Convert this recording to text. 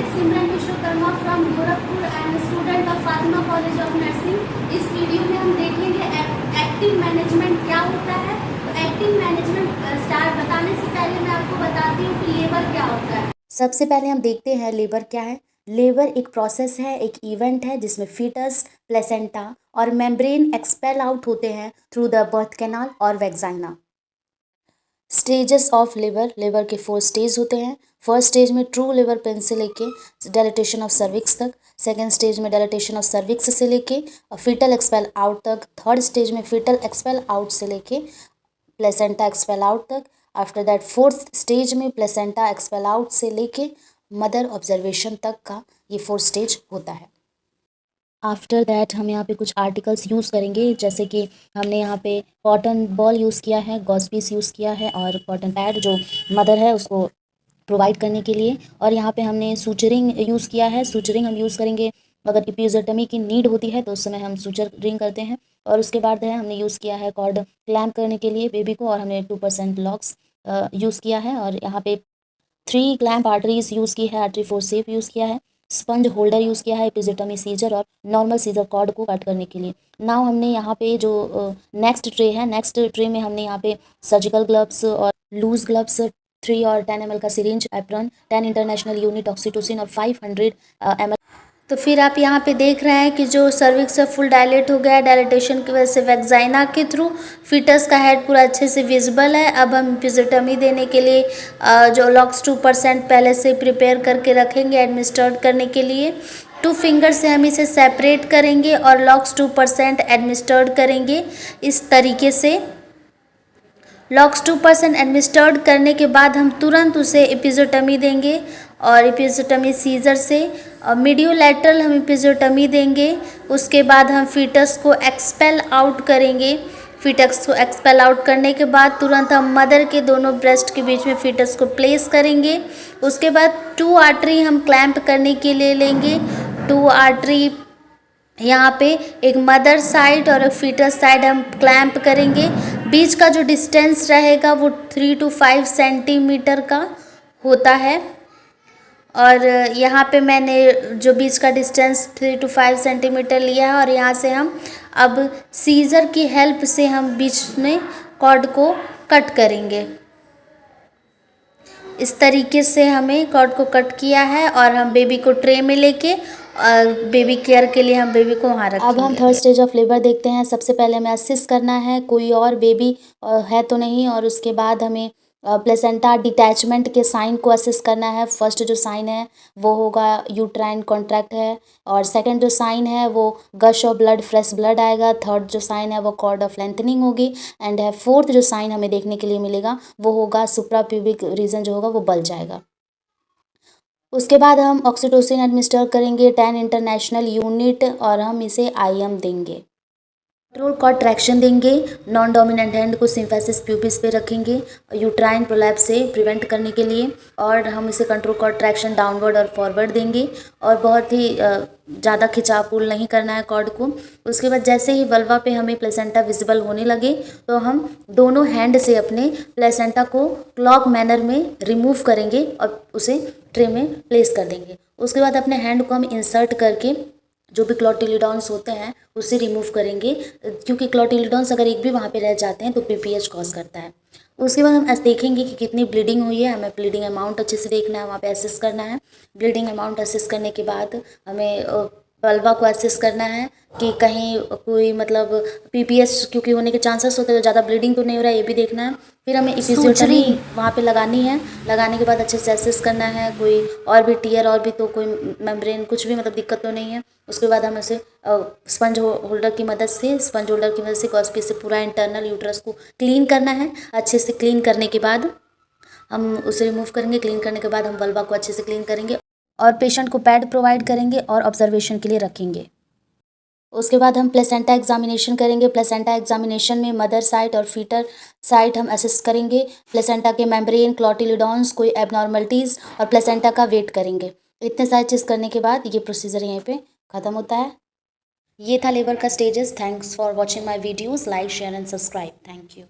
Simran Vishwakarma from Gorakhpur and student of Fatima college of nursing. इस video में हम देखेंगे एक्टिव मैनेजमेंट क्या होता है। तो एक्टिव मैनेजमेंट स्टार्ट बताने से पहले मैं आपको बताती हूँ कि लेबर क्या होता है। सबसे पहले हम देखते हैं लेबर क्या है। लेबर एक प्रोसेस है, एक इवेंट है जिसमें फीटस, प्लेसेंटा और मेम्ब्रेन एक्सपेल आउट होते हैं थ्रू द बर्थ कैनाल और vagina. Stages of labour, labour के 4 स्टेज होते हैं। फर्स्ट स्टेज में ट्रू लेबर पेन से लेके डायलेटेशन ऑफ सर्विक्स तक। सेकेंड स्टेज में डायलेटेशन ऑफ सर्विक्स से लेके फीटल एक्सपेल आउट तक। थर्ड स्टेज में फीटल एक्सपेल आउट से लेके प्लेसेंटा एक्सपेल आउट तक। आफ्टर दैट फोर्थ स्टेज में प्लेसेंटा एक्सपेल आउट से लेके मदर ऑब्जर्वेशन तक का ये 4 स्टेज होता है। आफ्टर दैट हम यहाँ पे कुछ आर्टिकल्स यूज़ करेंगे, जैसे कि हमने यहाँ पे कॉटन बॉल यूज़ किया है, गॉज पीस यूज़ किया है और कॉटन पैड जो मदर है उसको प्रोवाइड करने के लिए। और यहाँ पे हमने सूचरिंग यूज़ किया है। सूचरिंग हम यूज़ करेंगे अगर इपियोटमी की नीड होती है तो उस समय हम सूचरिंग करते हैं। और उसके बाद है हमने यूज़ किया है कॉर्ड क्लैम्प करने के लिए बेबी को, और हमने 2% लॉक्स यूज़ किया है। और यहाँ पे 3 क्लैम्प आर्टरीज यूज़ की है, आर्टरी फोर्सेप यूज़ किया है, स्पंज होल्डर यूज़ किया है एपिजियोटमी सीजर और नॉर्मल सीजर कॉर्ड को कट करने के लिए। नाउ हमने यहाँ पे जो नेक्स्ट ट्रे है, नेक्स्ट ट्रे में हमने यहाँ पे सर्जिकल ग्लव्स और लूज ग्लव्स 3 और 10 ml का syringe, apron, 10 international unit oxytocin और 500 ml। तो फिर आप यहाँ पे देख रहे हैं कि जो सर्विक्स है फुल डायलेट हो गया है। डायलेटेशन की वजह से वैजाइना के थ्रू फीटस का हेड पूरा अच्छे से विजिबल है। अब हम एपिजियोटमी देने के लिए जो लॉक्स 2% पहले से प्रिपेयर करके रखेंगे एडमिनिस्ट्रेट करने के लिए। 2 फिंगर से हम इसे सेपरेट करेंगे और लॉक्स 2% एडमिनिस्ट्रेट करेंगे इस तरीके से। लॉक्स 2% एडमिनिस्ट्रेट करने के बाद हम तुरंत उसे एपिजियोटमी देंगे और एपिजियोटमी सीजर से मीडियोलैटरल हम एपिजियोटमी देंगे। उसके बाद हम फीटस को एक्सपेल आउट करेंगे। फीटस को एक्सपेल आउट करने के बाद तुरंत हम मदर के दोनों ब्रेस्ट के बीच में फीटस को प्लेस करेंगे। उसके बाद 2 आर्टरी हम क्लैम्प करने के लिए लेंगे। 2 आर्टरी यहाँ पे एक मदर साइड और एक फीटस साइड हम क्लैम्प करेंगे। बीच का जो डिस्टेंस रहेगा वो 3 to 5 सेंटीमीटर का होता है। और यहाँ पे मैंने जो बीच का डिस्टेंस 3 to 5 सेंटीमीटर लिया है और यहाँ से हम अब सीजर की हेल्प से हम बीच में कॉर्ड को कट करेंगे। इस तरीके से हमें कॉर्ड को कट किया है और हम बेबी को ट्रे में लेके और बेबी केयर के लिए हम बेबी को वहाँ रखेंगे। अब हम थर्ड स्टेज ऑफ लेबर देखते हैं। सबसे पहले हमें असिस्ट करना है कोई और बेबी है तो नहीं, और उसके बाद हमें प्लेसेंटा डिटैचमेंट के साइन को असिस्ट करना है। फर्स्ट जो साइन है वो होगा यूट्राइन कॉन्ट्रैक्ट है, और सेकंड जो साइन है वो गश ऑफ ब्लड, फ्रेश ब्लड आएगा। थर्ड जो साइन है वो कॉर्ड ऑफ लेंथनिंग होगी। एंड है फोर्थ जो साइन हमें देखने के लिए मिलेगा वो होगा सुप्राप्यूबिक रीजन जो होगा वो बल जाएगा। उसके बाद हम ऑक्सीटोसिन एडमिनिस्टर करेंगे 10 इंटरनेशनल यूनिट और हम इसे IM देंगे। कंट्रोल कॉन्ट्रैक्शन देंगे। नॉन डोमिनेंट हैंड को सिम्फेसिस प्यूबिस पे रखेंगे यूट्राइन प्रोलैप्स से प्रिवेंट करने के लिए, और हम इसे कंट्रोल कॉन्ट्रैक्शन डाउनवर्ड और फॉरवर्ड देंगे और बहुत ही ज़्यादा खिंचाव पुल नहीं करना है कॉर्ड को। उसके बाद जैसे ही वल्वा पे हमें प्लेसेंटा विजिबल होने लगे तो हम दोनों हैंड से अपने प्लेसेंटा को क्लॉक मैनर में रिमूव करेंगे और उसे ट्रे में प्लेस कर देंगे। उसके बाद अपने हैंड को हम इंसर्ट करके जो भी क्लोटिलिडॉन्स होते हैं उसे रिमूव करेंगे, क्योंकि क्लोटिलिडॉन्स अगर एक भी वहाँ पे रह जाते हैं तो PPH कॉज करता है। उसके बाद हम देखेंगे कि कितनी ब्लीडिंग हुई है। हमें ब्लीडिंग अमाउंट अच्छे से देखना है, वहाँ पे असेस करना है। ब्लीडिंग अमाउंट असेस करने के बाद हमें वल्वा को असेस करना है कि कहीं कोई मतलब PPH क्योंकि होने के चांसेस होते हैं तो ज़्यादा ब्लीडिंग तो नहीं हो रहा है, ये भी देखना है। फिर हमें एपिजियोटमी वहाँ पे लगानी है। लगाने के बाद अच्छे से असेस करना है कोई और भी टीयर और भी तो कोई मेम्ब्रेन कुछ भी मतलब दिक्कत तो नहीं है। उसके बाद हम उसे स्पंज होल्डर की मदद से गॉस-पीस से पूरा इंटरनल यूट्रस को क्लीन करना है। अच्छे से क्लीन करने के बाद हम उसे रिमूव करेंगे। क्लीन करने के बाद हम वल्वा को अच्छे से क्लीन करेंगे और पेशेंट को पैड प्रोवाइड करेंगे और ऑब्जर्वेशन के लिए रखेंगे। उसके बाद हम प्लेसेंटा एग्जामिनेशन करेंगे। प्लेसेंटा एग्जामिनेशन में मदर साइट और फीटर साइट हम असेस करेंगे। प्लेसेंटा के मेम्ब्रेन, क्लॉटिलिडॉन्स, कोई एबनॉर्मलिटीज़ और प्लेसेंटा का वेट करेंगे। इतने सारी चीज़ करने के बाद ये प्रोसीजर यहीं पे ख़त्म होता है। ये था लेबर का stages. Thanks for watching my videos. Like, share and subscribe. Thank you.